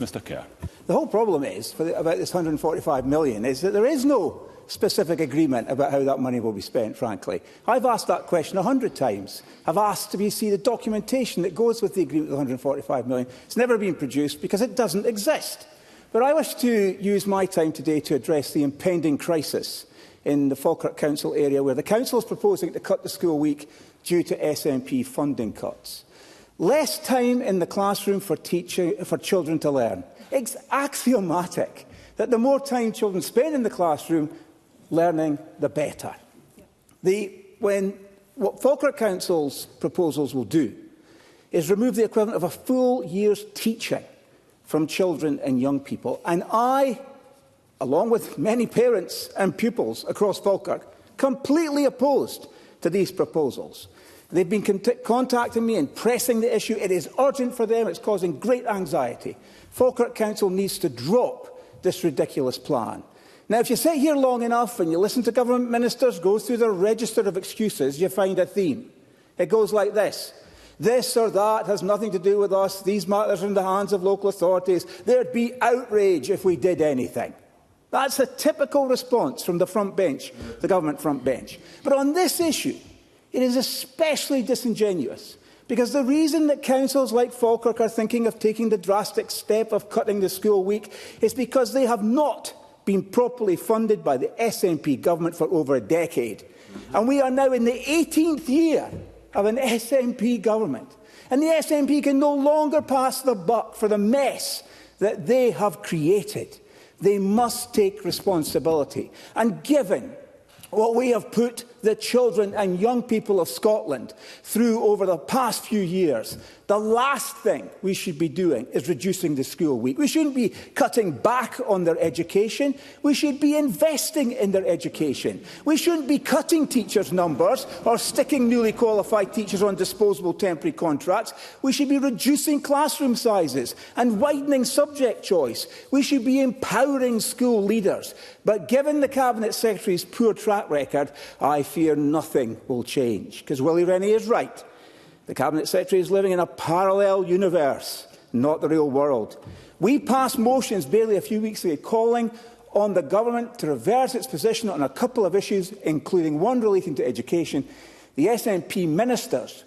Mr Kerr. The whole problem is, about this £145 million, is that there is no specific agreement about how that money will be spent, frankly. I've asked that question 100 times. I've asked to see the documentation that goes with the agreement of £145 million. It's never been produced because it doesn't exist. But I wish to use my time today to address the impending crisis in the Falkirk Council area, where the Council is proposing to cut the school week due to SNP funding cuts. Less time in the classroom for children to learn. It's axiomatic that the more time children spend in the classroom learning, the better. What Falkirk Council's proposals will do is remove the equivalent of a full year's teaching from children and young people. And I, along with many parents and pupils across Falkirk, completely opposed to these proposals. They've been contacting me and pressing the issue. It is urgent for them. It's causing great anxiety. Falkirk Council needs to drop this ridiculous plan. Now, if you sit here long enough and you listen to government ministers go through their register of excuses, you find a theme. It goes like this. This or that has nothing to do with us. These matters are in the hands of local authorities. There'd be outrage if we did anything. That's a typical response from the front bench, the government front bench. But on this issue, it is especially disingenuous, because the reason that councils like Falkirk are thinking of taking the drastic step of cutting the school week is because they have not been properly funded by the SNP government for over a decade. And we are now in the 18th year of an SNP government. And the SNP can no longer pass the buck for the mess that they have created. They must take responsibility. And given what we have put the children and young people of Scotland through over the past few years, the last thing we should be doing is reducing the school week. We shouldn't be cutting back on their education. We should be investing in their education. We shouldn't be cutting teachers' numbers or sticking newly qualified teachers on disposable temporary contracts. We should be reducing classroom sizes and widening subject choice. We should be empowering school leaders. But given the Cabinet Secretary's poor track record, I fear nothing will change. Because Willie Rennie is right. The Cabinet Secretary is living in a parallel universe, not the real world. We passed motions barely a few weeks ago calling on the government to reverse its position on a couple of issues, including one relating to education. The SNP ministers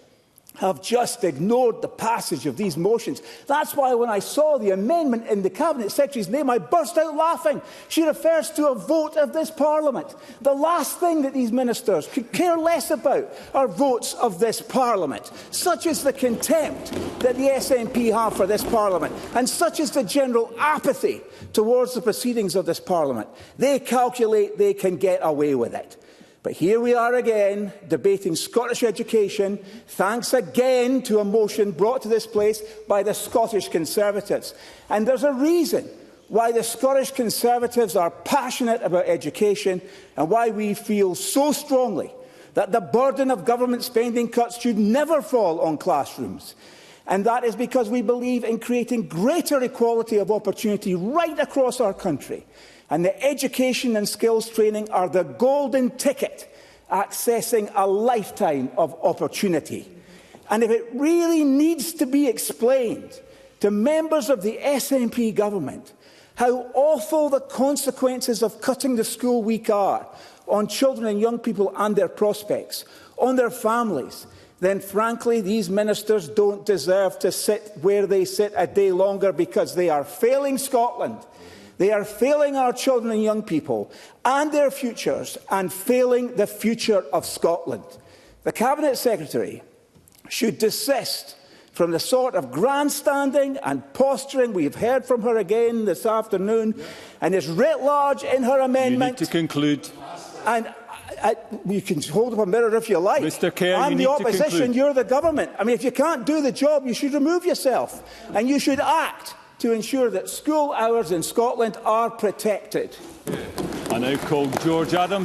have just ignored the passage of these motions. That's why when I saw the amendment in the Cabinet Secretary's name, I burst out laughing. She refers to a vote of this Parliament. The last thing that these ministers could care less about are votes of this Parliament. Such is the contempt that the SNP have for this Parliament, and such is the general apathy towards the proceedings of this Parliament. They calculate they can get away with it. But here we are again, debating Scottish education, thanks again to a motion brought to this place by the Scottish Conservatives. And there's a reason why the Scottish Conservatives are passionate about education and why we feel so strongly that the burden of government spending cuts should never fall on classrooms. And that is because we believe in creating greater equality of opportunity right across our country. And the education and skills training are the golden ticket accessing a lifetime of opportunity. And if it really needs to be explained to members of the SNP government how awful the consequences of cutting the school week are on children and young people and their prospects, on their families, then frankly these ministers don't deserve to sit where they sit a day longer, because they are failing Scotland. They are failing our children and young people and their futures, and failing the future of Scotland. The Cabinet Secretary should desist from the sort of grandstanding and posturing we've heard from her again this afternoon, and is writ large in her amendment. You need to conclude. And you can hold up a mirror if you like. Mr. Kerr, I'm the opposition, you're the government. I mean, if you can't do the job, you should remove yourself, and you should act to ensure that school hours in Scotland are protected. I now call George Adam